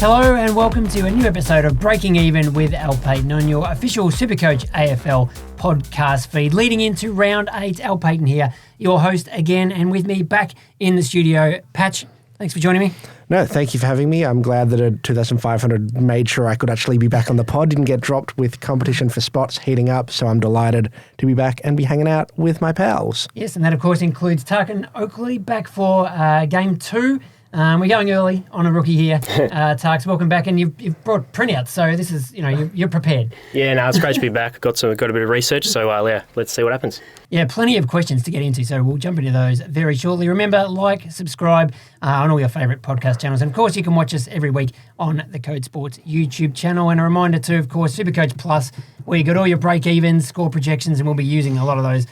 Hello and welcome to a new episode of Breaking Even with Al Paton on your official SuperCoach AFL podcast feed. Leading into round 8, Al Paton here, your host again, and with me back in the studio, Patch. Thanks for joining me. No, thank you for having me. I'm glad that a 2,500 made sure I could actually be back on the pod. Didn't get dropped with competition for spots heating up, so I'm delighted to be back and be hanging out with my pals. Yes, and that of course includes Tarquin Oakley back for game 2. We're going early on a rookie here. Tarks, welcome back, and you've brought printouts, so this is, you're prepared. Yeah, no, it's great to be back. Got a bit of research, so let's see what happens. Yeah, plenty of questions to get into, so we'll jump into those very shortly. Remember, like, subscribe on all your favourite podcast channels, and of course you can watch us every week on the Code Sports YouTube channel. And a reminder too, of course, SuperCoach Plus, where you got all your break-evens, score projections, and we'll be using a lot of those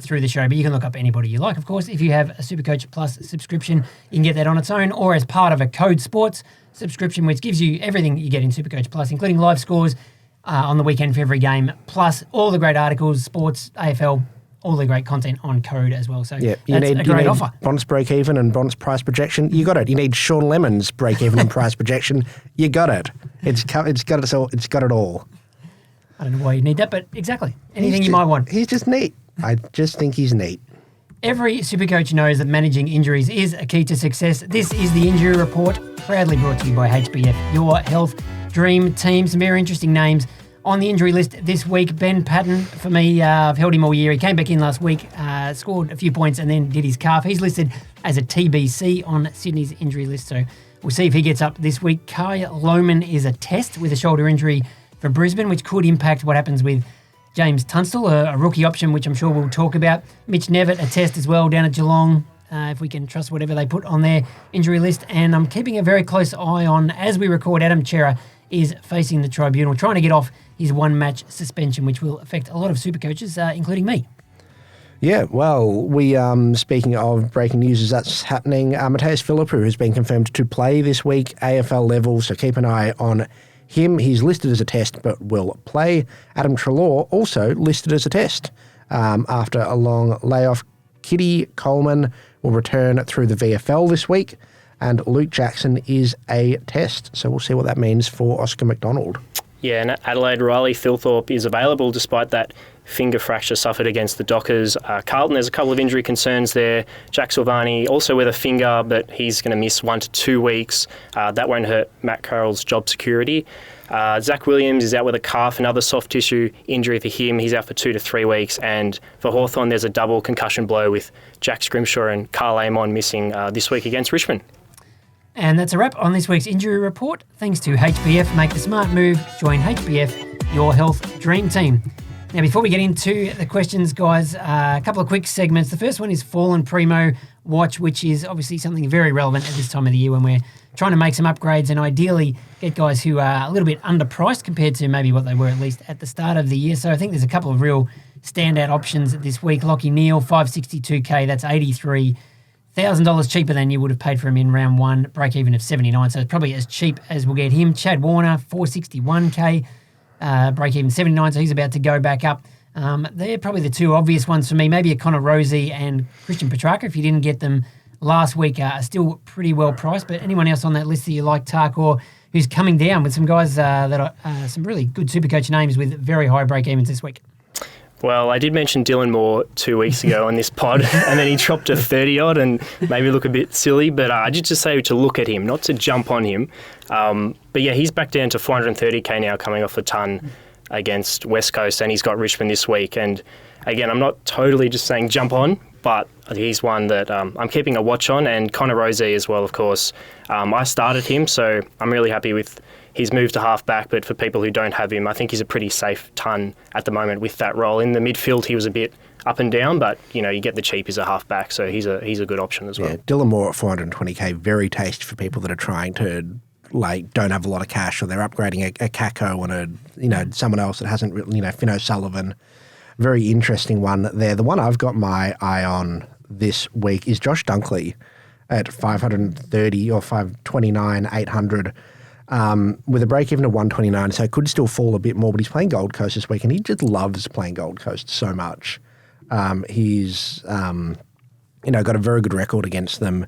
through the show, but you can look up anybody you like. Of course, if you have a SuperCoach Plus subscription, you can get that on its own or as part of a Code Sports subscription, which gives you everything you get in SuperCoach Plus, including live scores on the weekend for every game, plus all the great articles, sports, AFL, all the great content on Code as well. So yeah, that's a great offer. Bonus break-even and bonus price projection, you got it. You need Sean Lemon's break-even and price projection, you got it. It's got it all. I don't know why you need that, but exactly. Anything you might want. He's just neat. I just think he's neat. Every SuperCoach knows that managing injuries is a key to success. This is the Injury Report, proudly brought to you by HBF, your health dream team. Some very interesting names on the injury list this week. Ben Paton, for me, I've held him all year. He came back in last week, scored a few points and then did his calf. He's listed as a TBC on Sydney's injury list, so we'll see if he gets up this week. Kai Lohmann is a test with a shoulder injury for Brisbane, which could impact what happens with James Tunstall, a rookie option, which I'm sure we'll talk about. Mitch Nevitt, a test as well down at Geelong, if we can trust whatever they put on their injury list. And I'm keeping a very close eye on, as we record, Adam Cerra is facing the tribunal, trying to get off his one-match suspension, which will affect a lot of SuperCoaches, including me. Yeah, well, we speaking of breaking news as that's happening, Mattaes Phillapou has been confirmed to play this week, AFL level, so keep an eye on him. He's listed as a test but will play. Adam Cerra also listed as a test after a long layoff. Kitty Coleman will return through the VFL this week, and Luke Jackson is a test. So we'll see what that means for Oscar McDonald. Yeah, and Adelaide, Riley Thilthorpe is available despite that finger fracture suffered against the Dockers. Carlton, there's a couple of injury concerns there. Jack Silvani also with a finger, but he's going to miss 1 to 2 weeks. That won't hurt Matt Carroll's job security. Zach Williams is out with a calf, another soft tissue injury for him. He's out for 2 to 3 weeks. And for Hawthorn, there's a double concussion blow with Jack Scrimshaw and Carl Amon missing this week against Richmond. And that's a wrap on this week's Injury Report. Thanks to HBF. Make the smart move. Join HBF, your health dream team. Now, before we get into the questions, guys, a couple of quick segments. The first one is Fallen Primo Watch, which is obviously something very relevant at this time of the year when we're trying to make some upgrades and ideally get guys who are a little bit underpriced compared to maybe what they were at least at the start of the year. So I think there's a couple of real standout options this week. Lockie Neal, $562K, that's $83,000 cheaper than you would have paid for him in round 1, break even of 79, so it's probably as cheap as we'll get him. Chad Warner, $461K, break even 79, so he's about to go back up. They're probably the two obvious ones for me. Maybe a Connor Rosie and Christian Petrarca, if you didn't get them last week, are still pretty well priced. But anyone else on that list that you like, Tark, who's coming down with some guys that are some really good SuperCoach names with very high break evens this week? Well, I did mention Dylan Moore 2 weeks ago on this pod, and then he dropped a 30-odd and maybe look a bit silly, but I did just say to look at him, not to jump on him. But yeah, he's back down to $430K now, coming off a ton against West Coast, and he's got Richmond this week. And again, I'm not totally just saying jump on, but he's one that I'm keeping a watch on, and Connor Rosie as well, of course. I started him, so I'm really happy with his move to half-back, but for people who don't have him, I think he's a pretty safe ton at the moment with that role. In the midfield, he was a bit up and down, but, you get the cheap as a half-back, so he's a good option as well. Yeah, Dylan Moore at $420K, very tasty for people that are trying to, don't have a lot of cash, or they're upgrading a Kako and someone else that hasn't, Finn O'Sullivan. Very interesting one there. The one I've got my eye on this week is Josh Dunkley at 530 or 529, 800. With a break-even of 129, so it could still fall a bit more, but he's playing Gold Coast this week, and he just loves playing Gold Coast so much. He's got a very good record against them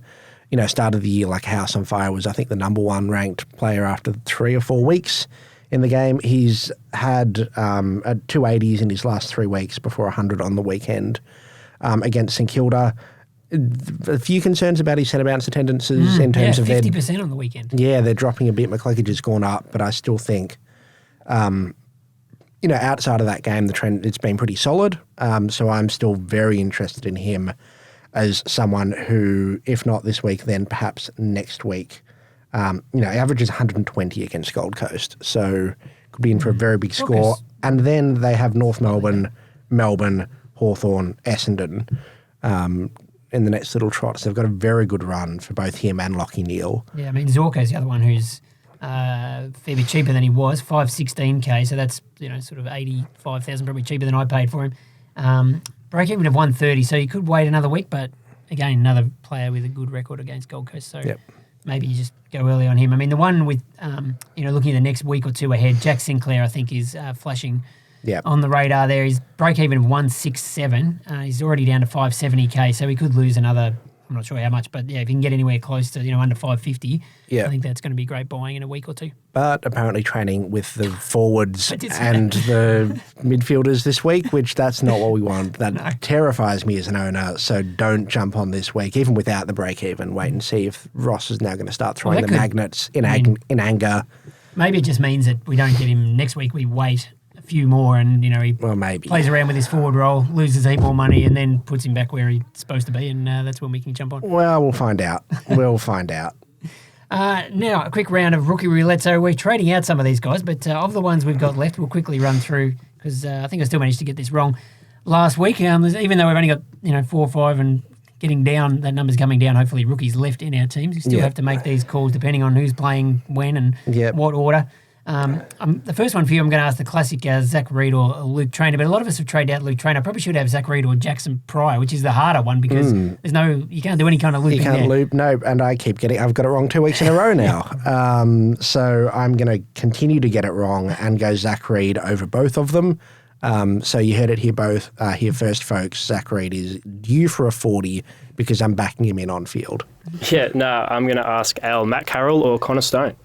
started the year like a house on fire, was I think the number one ranked player after 3 or 4 weeks in the game. He's had 280s in his last 3 weeks before 100 on the weekend against St Kilda. A few concerns about his centre bounce attendances in terms of 50% on the weekend. Yeah, they're dropping a bit. McCluggage has gone up, but I still think, outside of that game, the trend, it's been pretty solid. So I'm still very interested in him as someone who, if not this week, then perhaps next week, averages 120 against Gold Coast. So could be in for a very big score. And then they have North Melbourne, Hawthorn, Essendon in the next little trot. So they've got a very good run for both him and Lachie Neale. Yeah, I mean, Zorko's the other one who's a fair bit cheaper than he was, 516K. So that's, sort of 85,000 probably cheaper than I paid for him. Break even of 130, so you could wait another week, but again, another player with a good record against Gold Coast. So maybe you just go early on him. I mean, the one with, looking at the next week or two ahead, Jack Sinclair, I think, is flashing on the radar there. He's break even of 167. He's already down to 570K, so he could lose another, I'm not sure how much, but if he can get anywhere close to, under 550, I think that's going to be great buying in a week or two. But apparently training with the forwards and the midfielders this week, which that's not what we want. That terrifies me as an owner, so don't jump on this week, even without the break-even. Wait and see if Ross is now going to start throwing magnets in anger. Maybe it just means that we don't get him next week. We wait a few more and, he plays around with his forward role, loses a heap more money and then puts him back where he's supposed to be, and that's when we can jump on. Well, we'll find out. We'll find out. Now, a quick round of rookie roulette. So we're trading out some of these guys, but of the ones we've got left, we'll quickly run through because I think I still managed to get this wrong last week. Even though we've only got 4 or 5 and getting down, that number's coming down. Hopefully, rookies left in our teams. We still have to make these calls depending on who's playing when and what order. The first one for you, I'm going to ask the classic Zach Reid or Luke Traynor, but a lot of us have traded out Luke Traynor. I probably should have Zach Reid or Jackson Pryor, which is the harder one because you can't do any kind of looping. You can't loop, no, and I've got it wrong 2 weeks in a row now. So I'm going to continue to get it wrong and go Zach Reid over both of them. So you heard it here first, folks. Zach Reid is due for a 40 because I'm backing him in on field. Yeah, no, I'm going to ask Matt Carroll or Connor Stone.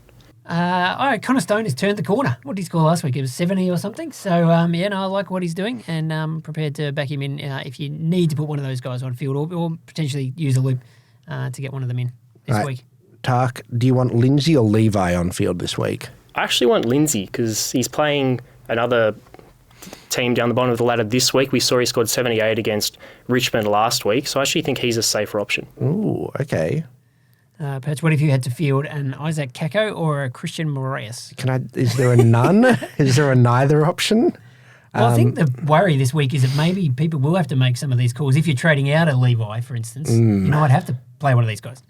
All right, Connor Stone has turned the corner. What did he score last week? It was 70 or something. So, I like what he's doing and I'm prepared to back him in if you need to put one of those guys on field or potentially use a loop to get one of them in this week. Tark, do you want Lindsay or Levi on field this week? I actually want Lindsay because he's playing another team down the bottom of the ladder this week. We saw he scored 78 against Richmond last week, so I actually think he's a safer option. Ooh, okay. Patch, what if you had to field an Isaac Kako or a Christian Moraes? Is there a none? Is there a neither option? Well, I think the worry this week is that maybe people will have to make some of these calls. If you're trading out a Levi, for instance, you might have to play one of these guys.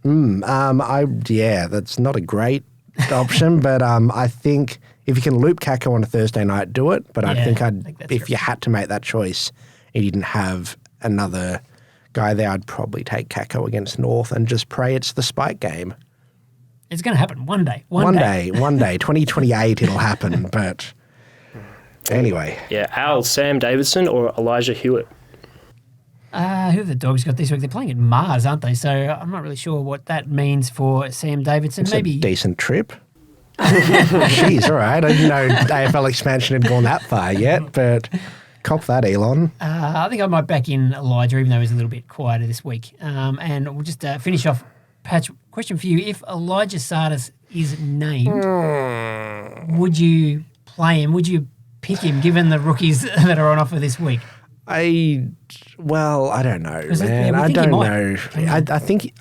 That's not a great option, but I think if you can loop Kako on a Thursday night, do it. But I think if you had to make that choice, and you didn't have another guy there, I'd probably take Kako against North and just pray it's the spike game. It's going to happen one day. One day. 2028 it'll happen, but anyway. Yeah, Sam Davidson or Elijah Hewitt? Who have the Dogs got this week? They're playing at Mars, aren't they? So I'm not really sure what that means for Sam Davidson. It's maybe a decent trip. Jeez, all right. I didn't know AFL expansion had gone that far yet, but cop that, Elon. I think I might back in Elijah, even though he's a little bit quieter this week. And we'll just finish off. Patch, question for you. If Elijah Sardis is named, would you play him? Would you pick him, given the rookies that are on offer this week? I don't know, man. I don't know.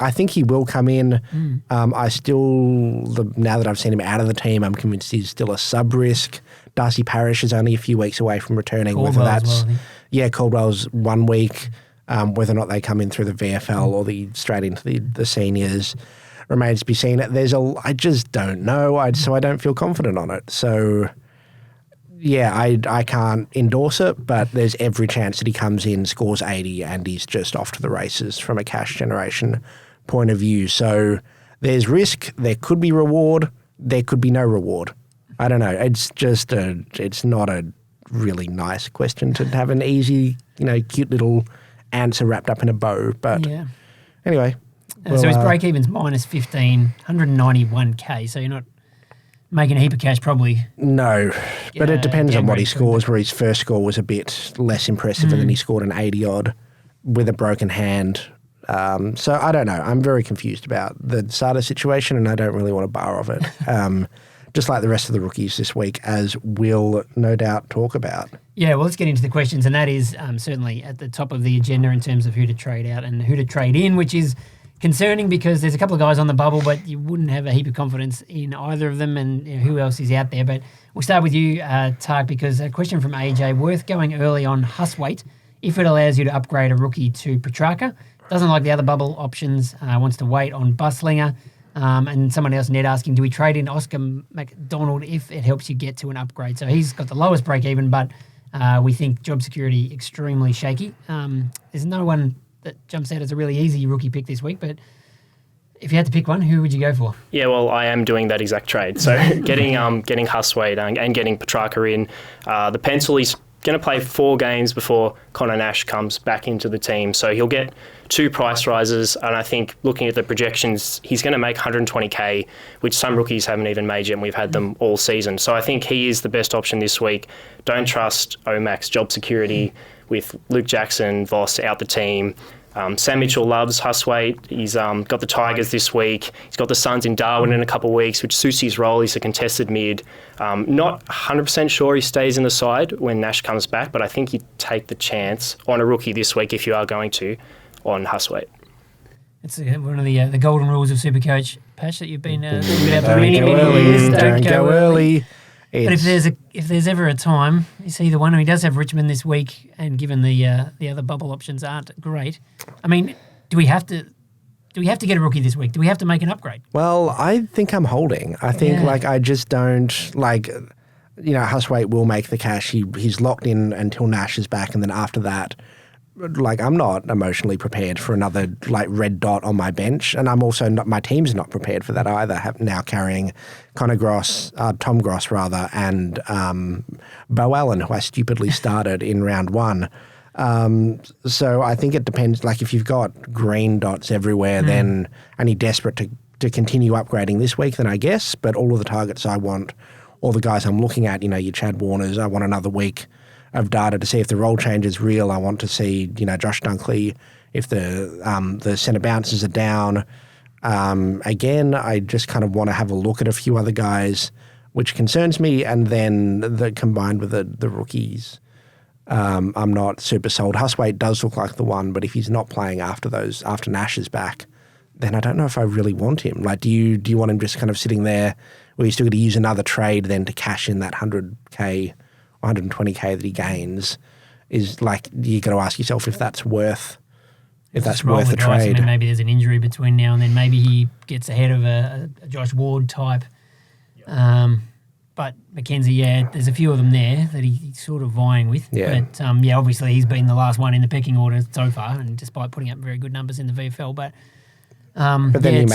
I think he will come in. Now that I've seen him out of the team, I'm convinced he's still a sub-risk. Darcy Parish is only a few weeks away from returning. Caldwell's 1 week. Whether or not they come in through the VFL or straight into the seniors remains to be seen. I just don't know. So I don't feel confident on it. So yeah, I can't endorse it, but there's every chance that he comes in, scores 80, and he's just off to the races from a cash generation point of view. So there's risk. There could be reward. There could be no reward. I don't know. It's just it's not a really nice question to have an easy, cute little answer wrapped up in a bow. But anyway. So his break-even's minus 15, 191K, so you're not making a heap of cash probably. No, but it depends on what he downgrade scores, where his first score was a bit less impressive and then he scored an 80-odd with a broken hand. So I don't know. I'm very confused about the Sada situation and I don't really want to bar of it. Just like the rest of the rookies this week, as we'll no doubt talk about. Yeah, well, let's get into the questions, and that is certainly at the top of the agenda in terms of who to trade out and who to trade in, which is concerning because there's a couple of guys on the bubble, but you wouldn't have a heap of confidence in either of them and who else is out there. But we'll start with you, Tark, because a question from AJ, worth going early on Hustwaite if it allows you to upgrade a rookie to Petrarca. Doesn't like the other bubble options, wants to wait on Buslinger. And someone else, Ned, asking, do we trade in Oscar McDonald if it helps you get to an upgrade? So he's got the lowest break even, but we think job security extremely shaky. There's no one that jumps out as a really easy rookie pick this week, but if you had to pick one, who would you go for? Yeah, well, I am doing that exact trade. So getting Hustwaite and getting Petrarca in. The pencil is going to play 4 games before Connor Nash comes back into the team. So he'll get 2 price rises. And I think looking at the projections, he's going to make 120K, which some rookies haven't even made yet, and we've had them all season. So I think he is the best option this week. Don't trust Omac's job security with Luke Jackson, Voss out the team. Sam Mitchell loves Hustwaite. He's got the Tigers this week. He's got the Suns in Darwin in a couple of weeks, which suits his role. He's a contested mid. Not 100% sure he stays in the side when Nash comes back, but I think you take the chance on a rookie this week if you are going to on Hustwaite. It's one of the golden rules of SuperCoach, Patch, that you've been talking about for Don't go early. Don't go early. But if there's ever a time, it's either one. He does have Richmond this week, and given the other bubble options aren't great, I mean, do we have to get a rookie this week? Do we have to make an upgrade? Well, I think I'm holding. I think I just don't Hustwaite will make the cash. He's locked in until Nash is back, and then after that, I'm not emotionally prepared for another red dot on my bench, and I'm also not. My team's not prepared for that either. Now carrying Tom Gross, and Bo Allen, who I stupidly started in round 1. So I think it depends. If you've got green dots everywhere, then and you're desperate to continue upgrading this week, then I guess. But all of the targets I want, all the guys I'm looking at, your Chad Warners, I want another week of data to see if the role change is real. I want to see, Josh Dunkley, if the centre bounces are down. Again, I just kind of want to have a look at a few other guys, which concerns me, and then combined with the rookies, I'm not super sold. Hustwaite does look like the one, but if he's not playing after Nash is back, then I don't know if I really want him. Do you want him just kind of sitting there, where you still got to use another trade then to cash in that 100K? 120K that he gains is you got to ask yourself if that's worth the trade. I mean, maybe there's an injury between now and then. Maybe he gets ahead of a Josh Ward type. Yep. But Mackenzie, there's a few of them there that he's sort of vying with. Yeah. But obviously he's been the last one in the pecking order so far, and despite putting up very good numbers in the VFL, but then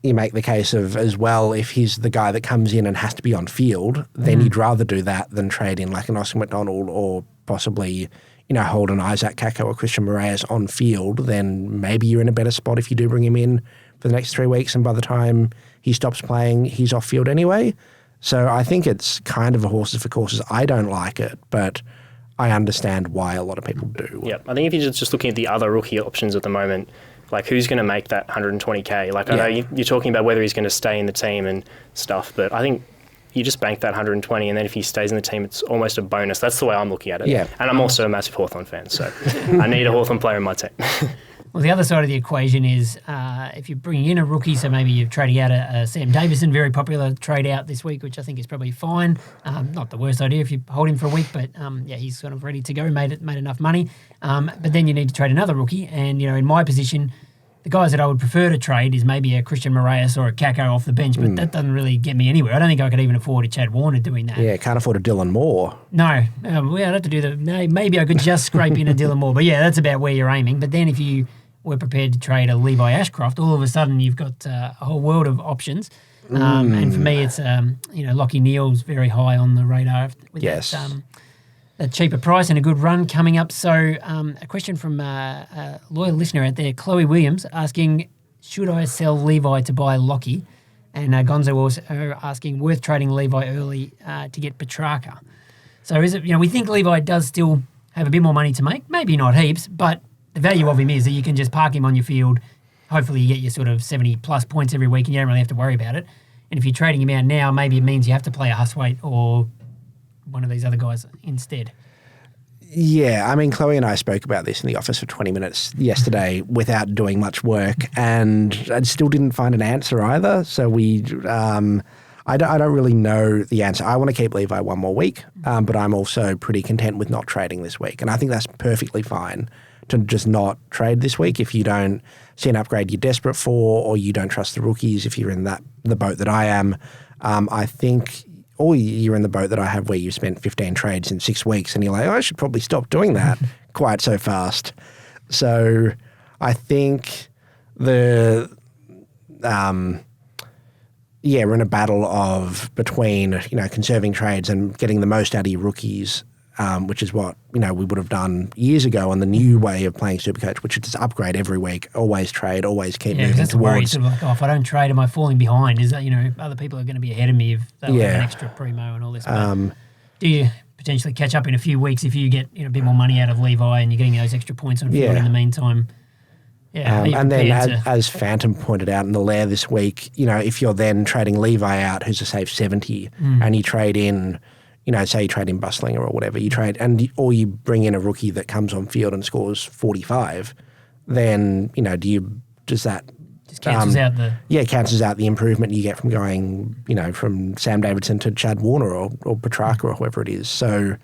you make the case of, as well, if he's the guy that comes in and has to be on field, then you'd rather do that than trade in an Oscar McDonald or possibly, hold an Isaac Kako or Christian Moraes on field. Then maybe you're in a better spot if you do bring him in for the next 3 weeks, and by the time he stops playing, he's off field anyway. So I think it's kind of a horses for courses. I don't like it, but I understand why a lot of people do. Yeah, I think if you're just looking at the other rookie options at the moment, who's going to make that 120K? I know you're talking about whether he's going to stay in the team and stuff, but I think you just bank that 120, and then if he stays in the team, it's almost a bonus. That's the way I'm looking at it. Yeah. And I'm also a massive Hawthorn fan, so I need a Hawthorn player in my team. Well, the other side of the equation is if you're bringing in a rookie, so maybe you're trading out a Sam Davison, very popular trade out this week, which I think is probably fine. Not the worst idea if you hold him for a week, but he's sort of ready to go, made enough money. But then you need to trade another rookie, and in my position, the guys that I would prefer to trade is maybe a Christian Moraes or a Kako off the bench, but that doesn't really get me anywhere. I don't think I could even afford a Chad Warner doing that. Yeah, can't afford a Dylan Moore. No, I'd have to do maybe I could just scrape in a Dylan Moore, but that's about where you're aiming. But then if you were prepared to trade a Levi Ashcroft, all of a sudden you've got a whole world of options. And for me, it's Lockie Neal's very high on the radar with a cheaper price and a good run coming up. So a question from a loyal listener out there, Chloe Williams, asking, should I sell Levi to buy Lockie? And Gonzo was asking, worth trading Levi early to get Petrarca. So is it, we think Levi does still have a bit more money to make, maybe not heaps, but the value of him is that you can just park him on your field. Hopefully you get your sort of 70-plus points every week and you don't really have to worry about it. And if you're trading him out now, maybe it means you have to play a Hustwaite or one of these other guys instead. Yeah, I mean, Chloe and I spoke about this in the office for 20 minutes yesterday without doing much work, and I still didn't find an answer either. So I don't really know the answer. I want to keep Levi one more week, but I'm also pretty content with not trading this week. And I think that's perfectly fine to just not trade this week if you don't see an upgrade you're desperate for, or you don't trust the rookies if you're in the boat that I am. I think... or you're in the boat that I have where you spent 15 trades in 6 weeks and you're like, I should probably stop doing that quite so fast. So I think we're in a battle of between, conserving trades and getting the most out of your rookies, which is what, we would have done years ago on the new way of playing SuperCoach, which is to upgrade every week, always trade, always keep moving that's towards. Sort of like, if I don't trade, am I falling behind? Is that, other people are going to be ahead of me if they have an extra primo and all this. Do you potentially catch up in a few weeks if you get a bit more money out of Levi and you're getting those extra points on field in the meantime? Yeah, and then as Phantom pointed out in the lair this week, if you're then trading Levi out, who's a safe 70, and you trade in, say you trade in Buslinger or whatever, or you bring in a rookie that comes on field and scores 45, then, does that... Just cancels out the... Yeah, cancels out the improvement you get from going, from Sam Davidson to Chad Warner or Petrarca or whoever it is. So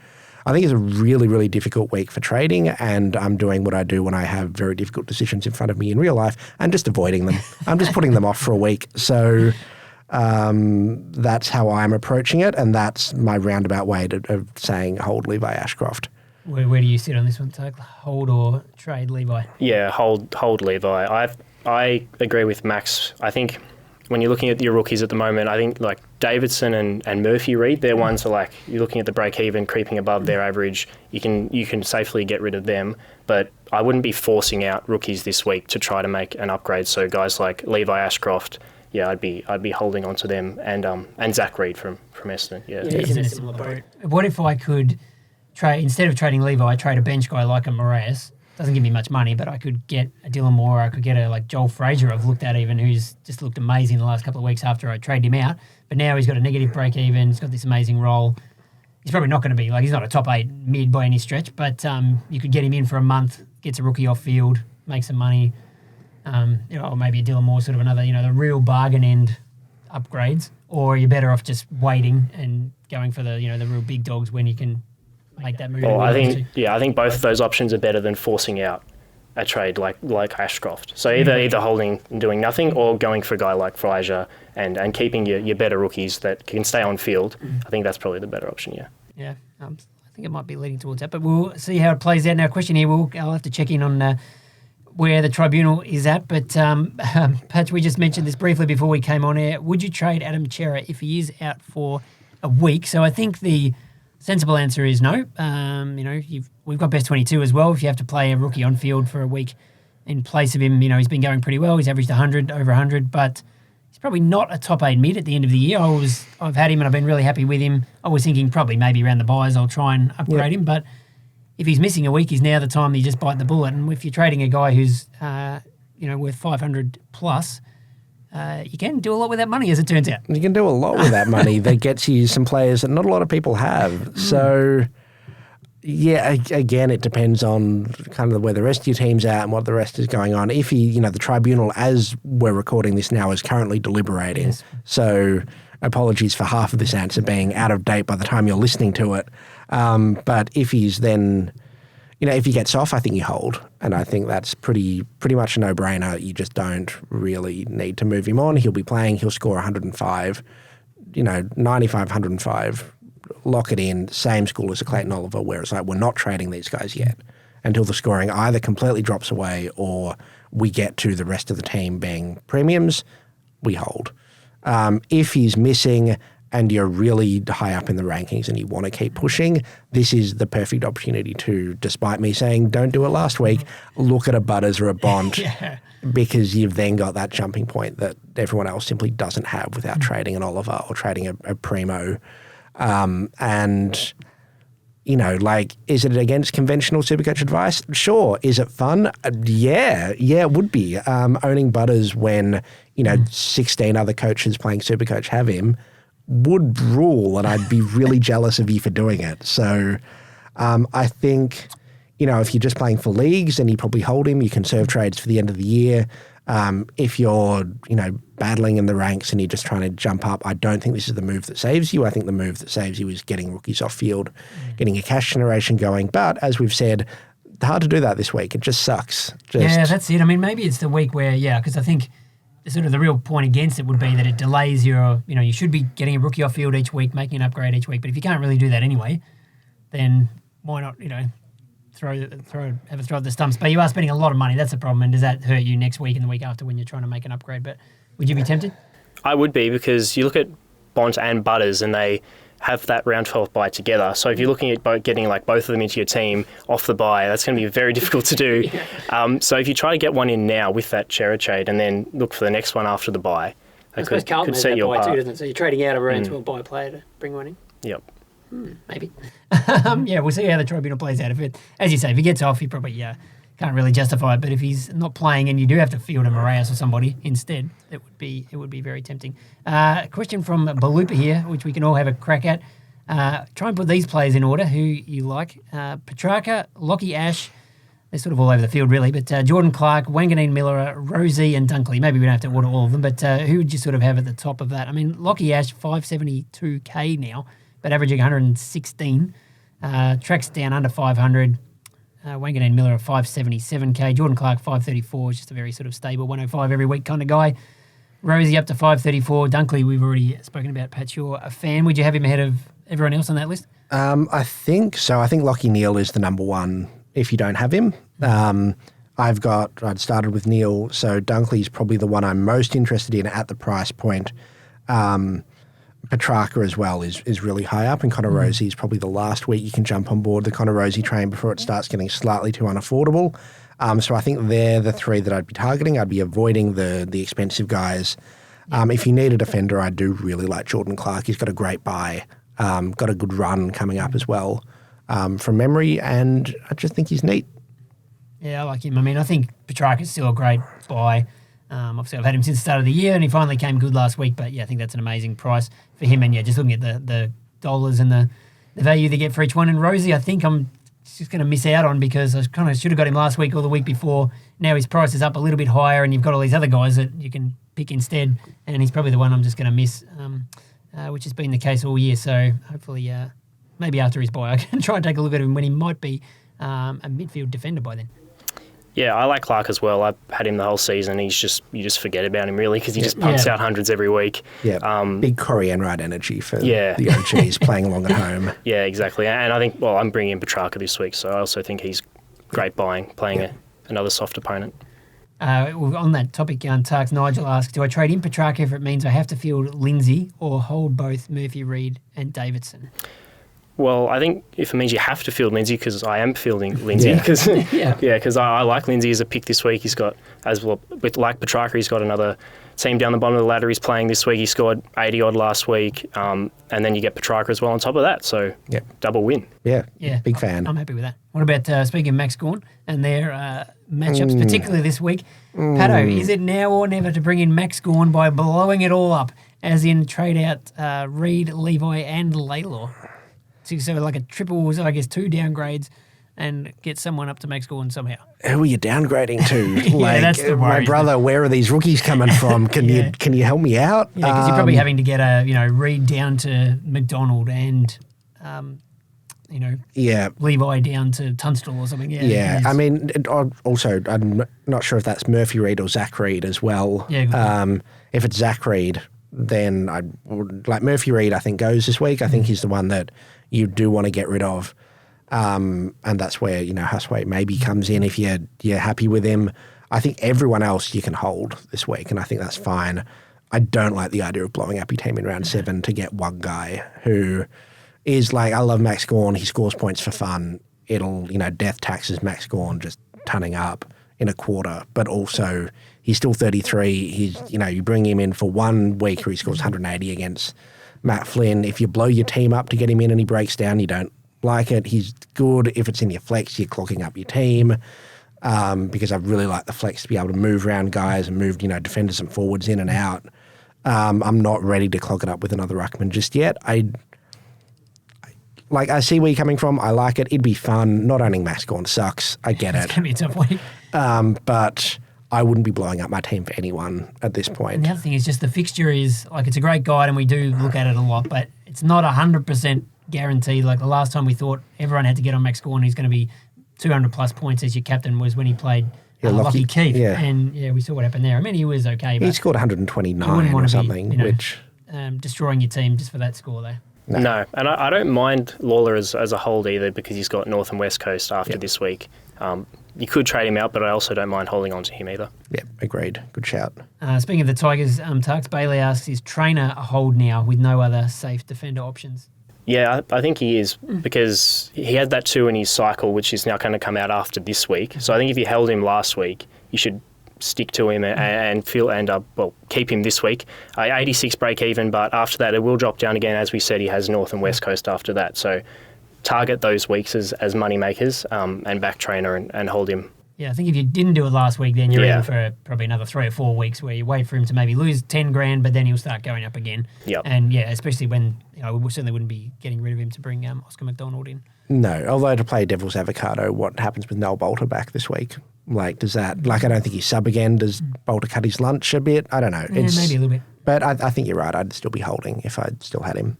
I think it's a really, really difficult week for trading, and I'm doing what I do when I have very difficult decisions in front of me in real life and just avoiding them. I'm just putting them off for a week. So that's how I'm approaching it, and that's my roundabout way of saying hold Levi Ashcroft. Where do you sit on this one, Tuck? Hold or trade Levi? Yeah, hold Levi. I agree with Max. I think when you're looking at your rookies at the moment, I think like Davidson and Murphy Reed, they're ones that like you're looking at the break even, creeping above their average. You can safely get rid of them, but I wouldn't be forcing out rookies this week to try to make an upgrade. So guys like Levi Ashcroft, yeah, I'd be holding on to them, and Zach Reed from Essendon. Yeah, he's in a similar boat. What if I could trade, instead of trading Levi, I trade a bench guy like a Mattaes? Doesn't give me much money, but I could get a Dylan Moore, I could get a Joel Frazier I've looked at even, who's just looked amazing the last couple of weeks after I traded him out. But now he's got a negative break even, he's got this amazing role. He's probably not going to be, he's not a top 8 mid by any stretch, but you could get him in for a month, gets a rookie off field, make some money. Or maybe a Dylan Moore, sort of another, the real bargain end upgrades, or you're better off just waiting and going for the, the real big dogs when you can make that move. Well, I think both of those options are better than forcing out a trade like Ashcroft. So either holding and doing nothing, or going for a guy like Frazier and keeping your better rookies that can stay on field. I think that's probably the better option. Yeah. Yeah. I think it might be leading towards that, but we'll see how it plays out. Now, question here, I'll have to check in on where the tribunal is at, but Patch, we just mentioned this briefly before we came on air. Would you trade Adam Cerra if he is out for a week? So I think the sensible answer is no. We've got best 22 as well. If you have to play a rookie on field for a week in place of him, he's been going pretty well. He's averaged 100, over 100, but he's probably not a top 8 mid at the end of the year. I've had him and I've been really happy with him. I was thinking probably maybe around the buys I'll try and upgrade him, but if he's missing a week, is now the time that you just bite the bullet. And if you're trading a guy who's, worth 500 plus, you can do a lot with that money, as it turns out. You can do a lot with that money that gets you some players that not a lot of people have. So, yeah, again, it depends on kind of where the rest of your team's at and what the rest is going on. If the tribunal, as we're recording this now, is currently deliberating. Yes. So apologies for half of this answer being out of date by the time you're listening to it. But if he's then, if he gets off, I think you hold. And I think that's pretty much a no-brainer. You just don't really need to move him on. He'll be playing, he'll score 105, 95, 105, lock it in, same school as a Clayton Oliver, whereas we're not trading these guys yet until the scoring either completely drops away or we get to the rest of the team being premiums, we hold. If he's missing and you're really high up in the rankings and you want to keep pushing, this is the perfect opportunity to, despite me saying don't do it last week, look at a Butters or a Bont because you've then got that jumping point that everyone else simply doesn't have without trading an Oliver or trading a Primo. And, you know, like, is it against conventional Supercoach advice? Sure. Is it fun? Yeah, it would be. Owning Butters when, 16 other coaches playing Supercoach have him would rule, and I'd be really jealous of you for doing it. So I think, if you're just playing for leagues, then you probably hold him. You can serve trades for the end of the year. If you're, battling in the ranks and you're just trying to jump up, I don't think this is the move that saves you. I think the move that saves you is getting rookies off field, getting a cash generation going. But as we've said, hard to do that this week. It just sucks. Yeah, that's it. I mean, maybe it's the week where, because I think sort of the real point against it would be that it delays your, you should be getting a rookie off field each week, making an upgrade each week. But if you can't really do that anyway, then why not, have a throw at the stumps? But you are spending a lot of money. That's the problem. And does that hurt you next week and the week after when you're trying to make an upgrade? But would you be tempted? I would be, because you look at Bont and Butters and they have that round 12 bye together. So if you're looking at getting like both of them into your team off the bye, that's going to be very difficult to do. So if you try to get one in now with that Cerra trade and then look for the next one after the bye, I suppose Carlton has that bye too, doesn't it? So you're trading out a round 12 bye player to bring one in? Yep. Maybe. We'll see how the tribunal plays out. As you say, if he gets off, he probably can't really justify it. But if he's not playing and you do have to field a Mattaes or somebody instead, it would be very tempting. Question from Balupa here, which we can all have a crack at. Try and put these players in order who you like. Petrarca, Lockie Ash, they're sort of all over the field really, but Jordan Clark, Wanganeen Miller, Rosie and Dunkley. Maybe we don't have to order all of them, but who would you sort of have at the top of that? I mean, Lockie Ash, 572k now, but averaging 116. Tracks down under 500. Wanganeen Miller at 577k. Jordan Clark 534, just a very sort of stable 105 every week kind of guy. Rosie up to 534. Dunkley, we've already spoken about. Patch, you're a fan. Would you have him ahead of everyone else on that list? I think so. I think Lockie Neal is the number one if you don't have him. I'd started with Neal, so Dunkley's probably the one I'm most interested in at the price point. Petrarca as well is really high up, and Connor Rosie is probably the last week you can jump on board the Connor Rosie train before it starts getting slightly too unaffordable. So I think they're the three that I'd be targeting. I'd be avoiding the expensive guys. If you need a defender, I do really like Jordan Clark. He's got a great buy, got a good run coming up as well from memory, and I just think he's neat. Yeah, I like him. I mean, I think Petrarca's still a great buy. Obviously, I've had him since the start of the year, and he finally came good last week. But, I think that's an amazing price for him. And, just looking at the dollars and the value they get for each one. And Rosie, I think I'm just going to miss out on because I kind of should have got him last week or the week before. Now his price is up a little bit higher, and you've got all these other guys that you can pick instead. And he's probably the one I'm just going to miss, which has been the case all year. So, hopefully, maybe after his buy, I can try and take a look at him when he might be a midfield defender by then. Yeah, I like Clark as well. I've had him the whole season. You just forget about him really because he just pumps out hundreds every week. Yeah, big Corey Enright energy for the OGs playing along at home. Yeah, exactly. And I think, I'm bringing in Petrarca this week, so I also think he's great buying, playing another soft opponent. On that topic, Tarks Nigel asks, do I trade in Petrarca if it means I have to field Lindsay or hold both Murphy, Reid and Davidson? Well, I think if it means you have to field Lindsay, because I am fielding Lindsay, because I like Lindsay as a pick this week. He's got, as well, like Petrarca, he's got another team down the bottom of the ladder he's playing this week. He scored 80-odd last week, and then you get Petrarca as well on top of that, so double win. Yeah, big fan. I'm happy with that. What about, speaking of Max Gawn and their matchups, particularly this week, Pato, is it now or never to bring in Max Gawn by blowing it all up, as in trade out Reid, Levi and Laylor? So like a triple, I guess, 2 downgrades and get someone up to Max Gawn somehow. Who are you downgrading to? That's the worry. My brother, where are these rookies coming from? Can you help me out? Yeah, because you're probably having to get Reid down to McDonald and Levi down to Tunstall or something. Yeah. I mean, also, I'm not sure if that's Murphy Reid or Zach Reid as well. Yeah, if it's Zach Reid, then like Murphy Reid, I think goes this week. I think he's the one that you do want to get rid of. And that's where, Hustwaite maybe comes in if you're happy with him. I think everyone else you can hold this week, and I think that's fine. I don't like the idea of blowing up your team in round 7 to get one guy who is like, I love Max Gawn. He scores points for fun. It'll, death taxes Max Gawn just tunning up in a quarter, but also he's still 33. He's, you bring him in for 1 week where he scores 180 against Matt Flynn. If you blow your team up to get him in and he breaks down, you don't like it. He's good. If it's in your flex, you're clogging up your team. Because I really like the flex to be able to move around guys and move, defenders and forwards in and out. I'm not ready to clog it up with another ruckman just yet. I see where you're coming from. I like it. It'd be fun. Not owning Max Gawn sucks. I get it. It's going to be a tough week. But I wouldn't be blowing up my team for anyone at this point. And the other thing is just the fixture is, it's a great guide and we do look at it a lot, but it's not 100% guaranteed. Like the last time we thought everyone had to get on Max Gawn, he's going to be 200 plus points as your captain was when he played Lockie Keith. Yeah. And we saw what happened there. I mean, he was okay. But he scored 129 or something, which... destroying your team just for that score though. No, and I don't mind Lawler as a hold either because he's got North and West Coast after this week. You could trade him out, but I also don't mind holding on to him either. Yeah, agreed. Good shout. Speaking of the Tigers, Tarks Bailey asks, is Trainer a hold now with no other safe defender options? Yeah, I think he is because he had that 2 in his cycle, which is now going to come out after this week. So I think if you held him last week, you should stick to him and keep him this week. 86 break even, but after that it will drop down again. As we said, he has North and West Coast after that. So target those weeks as money makers and back Trainer and hold him. Yeah, I think if you didn't do it last week, then you're in for probably another 3 or 4 weeks where you wait for him to maybe lose 10 grand, but then he'll start going up again. Yep. And especially when we certainly wouldn't be getting rid of him to bring Oscar McDonald in. No, although to play devil's avocado, what happens with Noel Bolter back this week? Does that, I don't think he's sub again. Does Bolter cut his lunch a bit? I don't know. Maybe a little bit. But I think you're right. I'd still be holding if I still had him.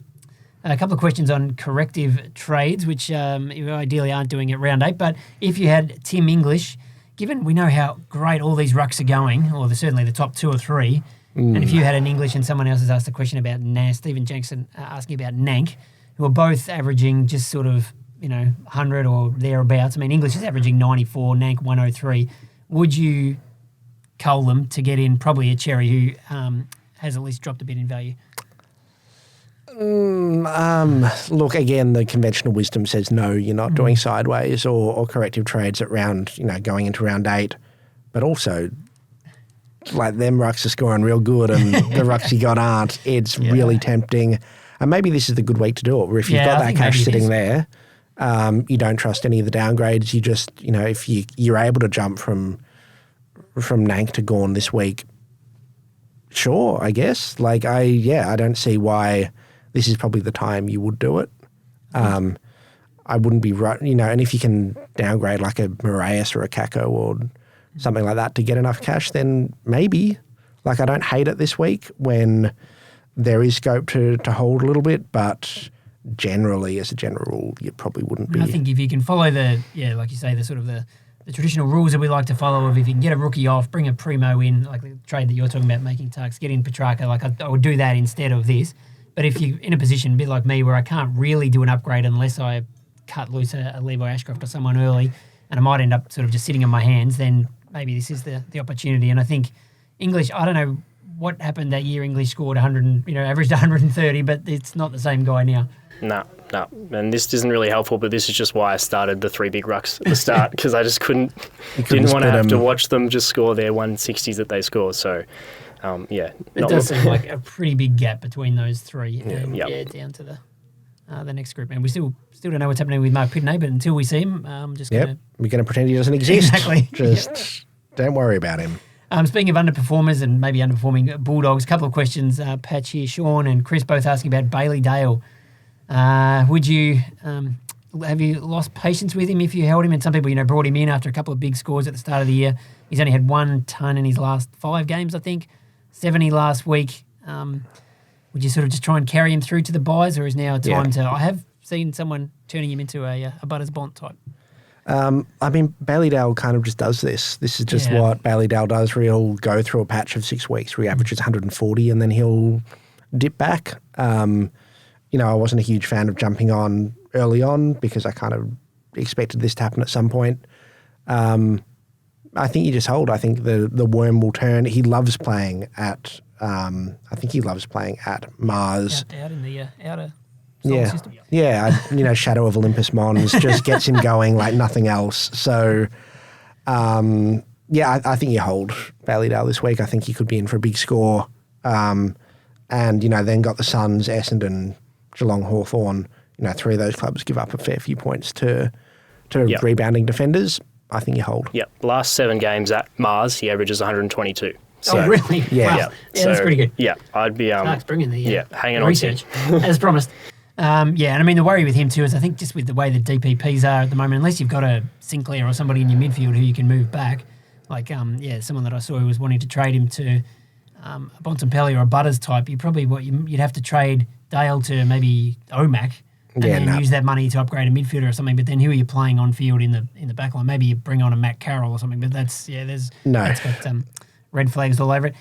A couple of questions on corrective trades, which you ideally aren't doing at round 8. But if you had Tim English, given we know how great all these rucks are going, or certainly the top 2 or 3, and if you had an English and someone else has asked a question about Stephen Jackson asking about Nank, who are both averaging just sort of 100 or thereabouts. I mean, English is averaging 94, Nank 103. Would you cull them to get in probably a Cherry who has at least dropped a bit in value? Look, again, the conventional wisdom says no, you're not doing sideways or corrective trades at round, going into round 8. But also, them rucks are scoring real good and the rucks you got aren't. It's really tempting. And maybe this is the good week to do it, where if you've got that cash sitting there, you don't trust any of the downgrades. You just, if you're able to jump from Nank to Gawn this week, sure, I guess. I don't see why this is probably the time you would do it. I wouldn't be right, and if you can downgrade like a Mattaes or a Kako or something like that to get enough cash, then maybe. I don't hate it this week when there is scope to hold a little bit, but generally, as a general rule, you probably wouldn't be. I think if you can follow like you say, the sort of the traditional rules that we like to follow of if you can get a rookie off, bring a primo in, like the trade that you're talking about making Tarks, get in Petrarca, I would do that instead of this. But if you're in a position a bit like me where I can't really do an upgrade unless I cut loose a Levi Ashcroft or someone early, and I might end up sort of just sitting on my hands, then maybe this is the opportunity. And I think English, I don't know what happened that year. English scored 100, averaged 130, but it's not the same guy now. No. And this isn't really helpful, but this is just why I started the 3 big rucks at the start, because I just didn't want to have to watch them just score their 160s that they score. So, It does seem like a pretty big gap between those 3 and down to the next group. And we still don't know what's happening with Mark Pitney, but until we see him, I'm just going to... We're going to pretend he doesn't exist. Exactly. Just don't worry about him. Speaking of underperformers and maybe underperforming Bulldogs, a couple of questions. Patch here, Sean and Chris both asking about Bailey Dale. Would you have you lost patience with him if you held him? And some people, brought him in after a couple of big scores at the start of the year. He's only had 1 ton in his last 5 games, I think. 70 last week. Would you sort of just try and carry him through to the buys, or is now a time to... I have seen someone turning him into a Butters Bont type. Bailey Dale kind of just does this. This is just what Bailey Dale does, where he'll go through a patch of 6 weeks where he averages 140 and then he'll dip back. I wasn't a huge fan of jumping on early on because I kind of expected this to happen at some point. I think you just hold. I think the worm will turn. He loves playing at. I think he loves playing at Mars. Out in the outer solar system. Yeah. Shadow of Olympus Mons just gets him going like nothing else. So, I think you hold Baileydale this week. I think he could be in for a big score. And then got the Suns, Essendon, Geelong, Hawthorn. 3 of those clubs give up a fair few points to rebounding defenders. I think you hold. Yeah, last 7 games at Mars, he averages 122. So, oh, really? Yeah. Wow. Yeah, that's pretty good. Yeah, I'd be Clark's bringing the hanging research, as promised. And I mean, the worry with him too is I think just with the way the DPPs are at the moment, unless you've got a Sinclair or somebody in your midfield who you can move back, like someone that I saw who was wanting to trade him to a Bontempelli or a Butters type, you'd have to trade Dale to maybe Omac. And use that money to upgrade a midfielder or something. But then who are you playing on field in the back line? Maybe you bring on a Matt Carroll or something. But that's got red flags all over it.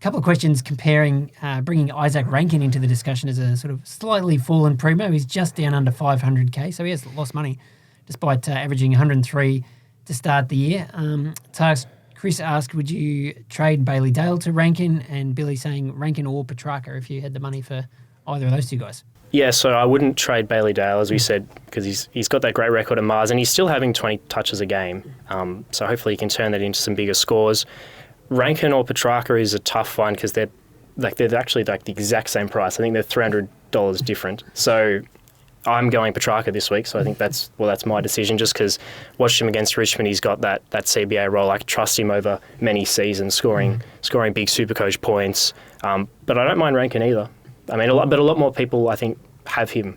Couple of questions comparing, bringing Isaac Rankin into the discussion as a sort of slightly fallen primo. He's just down under 500k, so he has lost money despite averaging 103 to start the year. Chris asked, would you trade Baileydale to Rankin? And Billy saying Rankin or Petrarca if you had the money for either of those two guys. Yeah, so I wouldn't trade Baileydale, as we said, because he's got that great record at Mars, and he's still having 20 touches a game. So hopefully he can turn that into some bigger scores. Rankin or Petrarca is a tough one because they're actually like the exact same price. I think they're $300 different. So I'm going Petrarca this week. So I think that's my decision. Just because watched him against Richmond, he's got that CBA role. I trust him over many seasons, scoring big SuperCoach points. But I don't mind Rankin either. I mean, a lot more people, I think, have him,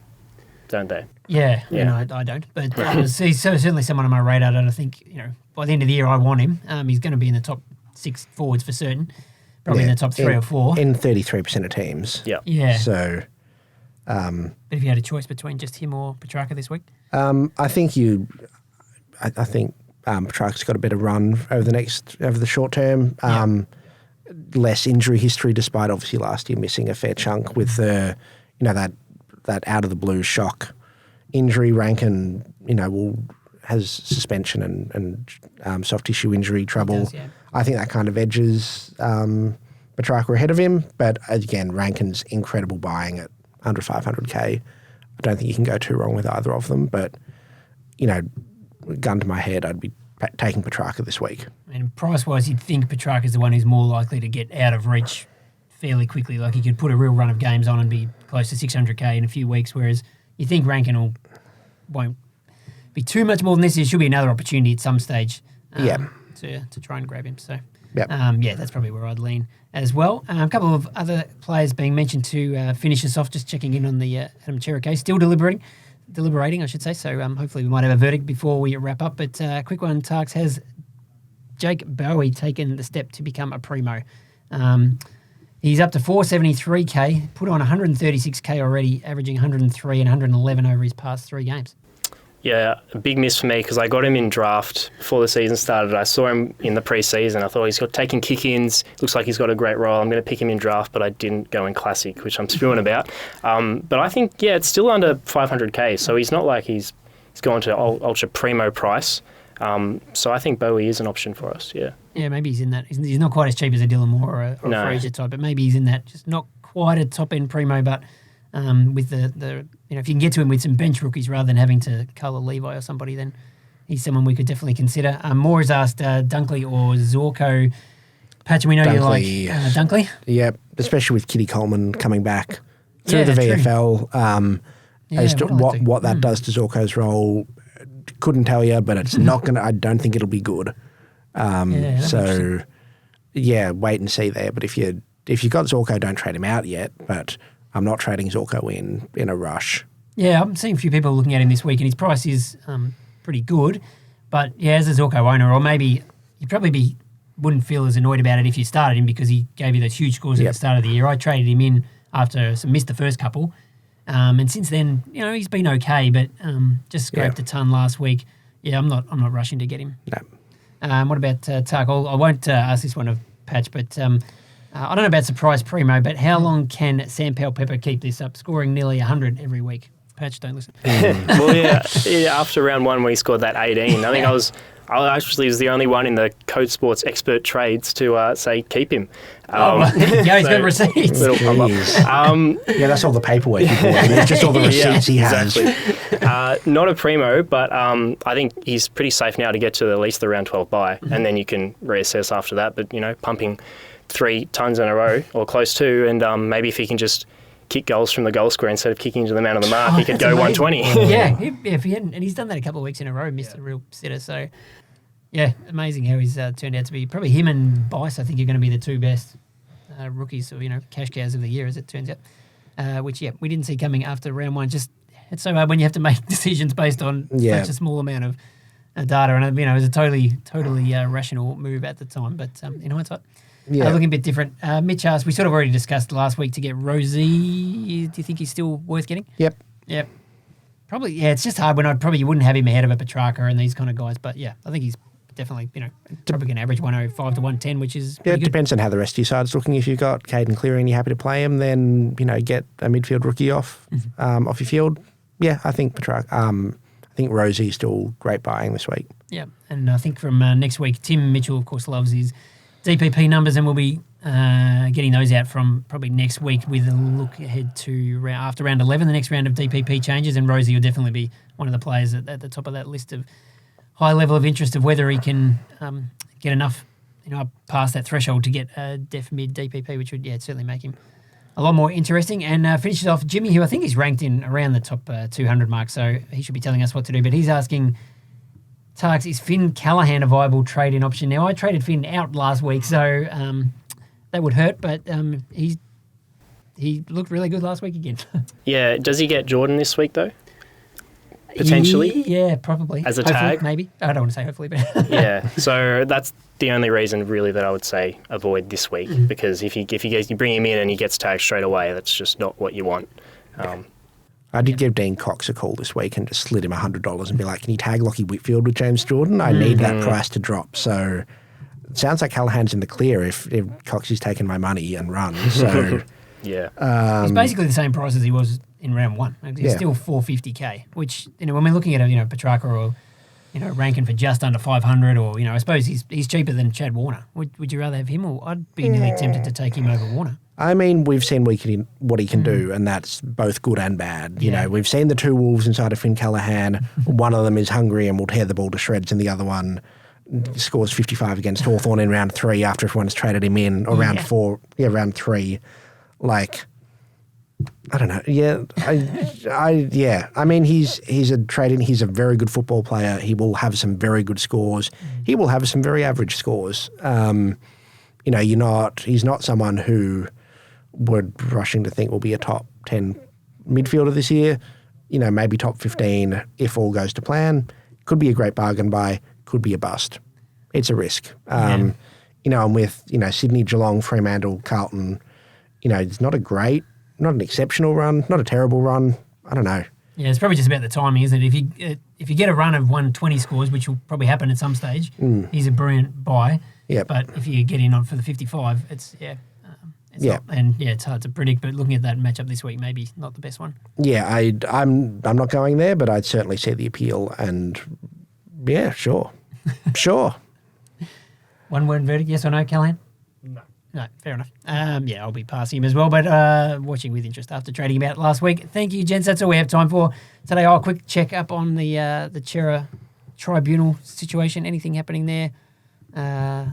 don't they? Yeah. I don't. But he's certainly someone on my radar that I think, by the end of the year, I want him. He's going to be in the top 6 forwards for certain, probably in the top 3 or 4. In 33% of teams. Yeah. So... but if you had a choice between just him or Petrarca this week? I think Petrarca's got a better run over the short term. Less injury history, despite obviously last year missing a fair chunk with the, that out of the blue shock injury. Rankin, has suspension and soft tissue injury trouble. Does, yeah. I think that kind of edges Petrarca ahead of him. But again, Rankin's incredible buying at under 500k. I don't think you can go too wrong with either of them. But gun to my head, I'd be taking Petrarca this week. And price-wise, you'd think Petrarca's the one who's more likely to get out of reach fairly quickly. Like he could put a real run of games on and be close to 600k in a few weeks, whereas you think Rankin won't be too much more than this. There should be another opportunity at some stage to try and grab him. So, that's probably where I'd lean as well. A couple of other players being mentioned to finish us off, just checking in on the Adam Cerra case. Still deliberating, I should say. So hopefully we might have a verdict before we wrap up. But quick one, Tarks, has Jake Bowie taken the step to become a primo? He's up to 473k, put on 136k already, averaging 103 and 111 over his past 3 games. Yeah, a big miss for me because I got him in draft before the season started. I saw him in the pre-season. I thought he's got taking kick-ins. Looks like he's got a great role. I'm going to pick him in draft, but I didn't go in Classic, which I'm spewing about. But I think, it's still under 500k, so he's not like he's gone to ultra primo price. So I think Bowie is an option for us, yeah. Yeah, maybe he's in that. He's not quite as cheap as a Dylan Moore or a Fraser type, but maybe he's in that, just not quite a top-end primo, but with the if you can get to him with some bench rookies rather than having to cull a Levi or somebody, then he's someone we could definitely consider. Moore has asked Dunkley or Zorko. Patch, we know Dunkley. You like Dunkley. Yeah, especially with Kitty Coleman coming back through the VFL. As to what that does to Zorko's role, couldn't tell you, but it's not going to, I don't think it'll be good. Wait and see there. But if you got Zorko, don't trade him out yet, but I'm not trading Zorko in a rush. Yeah, I'm seeing a few people looking at him this week, and his price is pretty good. But as a Zorko owner, or maybe you'd probably wouldn't feel as annoyed about it if you started him because he gave you those huge scores at the start of the year. I traded him in after missed the first couple, and since then, he's been okay, but just scraped a ton last week. Yeah, I'm not rushing to get him. No. What about Tark? I won't ask this one of Patch, but. I don't know about surprise primo, but how long can Sam Powell-Pepper keep this up, scoring nearly 100 every week? Patch, don't listen. Well, after round 1 when he scored that 18, I think I I actually was the only one in the Code Sports expert trades to say keep him. Yeah, he's got receipts. Little pop-up. Yeah, that's all the paperwork he bought. It's just all the receipts he has. Exactly. Not a primo, but I think he's pretty safe now to get to at least the round 12 bye, and then you can reassess after that. But, pumping 3 tons in a row or close to, and maybe if he can just kick goals from the goal square instead of kicking to the man on the mark, he could go amazing. 120. Yeah, if he hadn't, and he's done that a couple of weeks in a row, missed a real sitter. So, yeah, amazing how he's turned out to be. Probably him and Bice, I think, are going to be the 2 best rookies or, cash cows of the year, as it turns out. Which, we didn't see coming after round 1. Just it's so hard when you have to make decisions based on such a small amount of data. And, it was a totally rational move at the time. But in hindsight, looking a bit different. Mitch asked, we sort of already discussed last week to get Rosie. Do you think he's still worth getting? Yep. Probably, it's just hard when you wouldn't have him ahead of a Petrarca and these kind of guys. But, I think he's definitely, probably going to average 105 to 110, which is it good. Depends on how the rest of your side's looking. If you've got Caden Cleary and you're happy to play him, then, get a midfield rookie off your field. Yeah, I think Petrarca. I think Rosie's still great buying this week. Yeah, and I think from next week, Tim Mitchell, of course, loves his DPP numbers, and we'll be getting those out from probably next week with a look ahead to after round 11, the next round of DPP changes, and Rosie will definitely be one of the players at the top of that list of high level of interest of whether he can get enough, past that threshold to get a def mid DPP, which would certainly make him a lot more interesting. And finishes off Jimmy, who I think is ranked in around the top 200 mark, so he should be telling us what to do. But he's asking, Tarks, is Finn Callahan a viable trade-in option? Now, I traded Finn out last week, so that would hurt, but he looked really good last week again. Yeah, does he get Jordan this week, though? Potentially? Yeah, probably. As a hopefully, tag? maybe. I don't want to say hopefully, but... Yeah, so that's the only reason really that I would say avoid this week, because if you bring him in and he gets tagged straight away, that's just not what you want. I did give Dean Cox a call this week and just slid him $100 and be like, can you tag Lockie Whitfield with James Jordan? I need that price to drop. So it sounds like Callahan's in the clear if Cox is taking my money and runs. So yeah. He's basically the same price as he was in round 1. He's still $450K, which, when we're looking at Petrarca or, ranking for just under 500 or, I suppose he's cheaper than Chad Warner. Would you rather have him, or I'd be nearly tempted to take him over Warner? I mean, we've seen what he can do, and that's both good and bad. We've seen the 2 wolves inside of Finn Callahan. One of them is hungry and will tear the ball to shreds, and the other one scores 55 against Hawthorn in round 3 after everyone's traded him in, or round 4, round 3. Like, I don't know. Yeah, I mean, he's a trade-in. He's a very good football player. He will have some very good scores. He will have some very average scores. He's not someone who we're rushing to think will be a top 10 midfielder this year. Maybe top 15 if all goes to plan. Could be a great bargain buy. Could be a bust. It's a risk. And with Sydney, Geelong, Fremantle, Carlton, it's not an exceptional run, not a terrible run. I don't know. Yeah, it's probably just about the timing, isn't it? If you get a run of 120 scores, which will probably happen at some stage, he's a brilliant buy. Yep. But if you get in on for the 55, it's not, and it's hard to predict. But looking at that matchup this week, maybe not the best one. Yeah, I'm not going there, but I'd certainly see the appeal. And sure. One word verdict, yes or no, Callahan? No, fair enough. I'll be passing him as well, but watching with interest after trading him out last week. Thank you, gents. That's all we have time for today. A quick check up on the Cerra tribunal situation. Anything happening there? As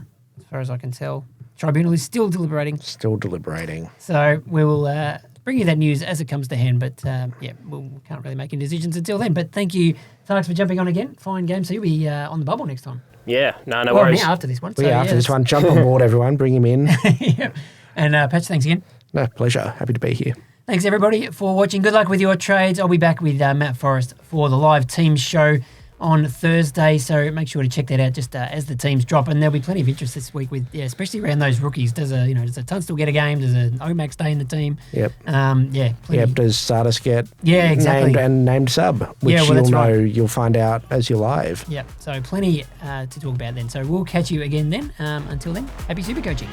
far as I can tell, tribunal is still deliberating. So we will bring you that news as it comes to hand, but we can't really make any decisions until then. But thank you, Tarks, for jumping on again. Fine game. So you'll be on the bubble next time. Yeah, no worries. Now after this one. After this one, jump on board, everyone. Bring him in. Yeah. And Patch, thanks again. No, pleasure. Happy to be here. Thanks, everybody, for watching. Good luck with your trades. I'll be back with Matt Forrest for the live team show on Thursday, so make sure to check that out just as the teams drop. And there'll be plenty of interest this week with, especially around those rookies. Does a Tunstall get a game? Does an Omac stay in the team? Yep. Plenty. Yep. Does Sardis get exactly named sub? Which you'll find out as you're live. Yep. So plenty to talk about then. So we'll catch you again then. Until then, happy super coaching.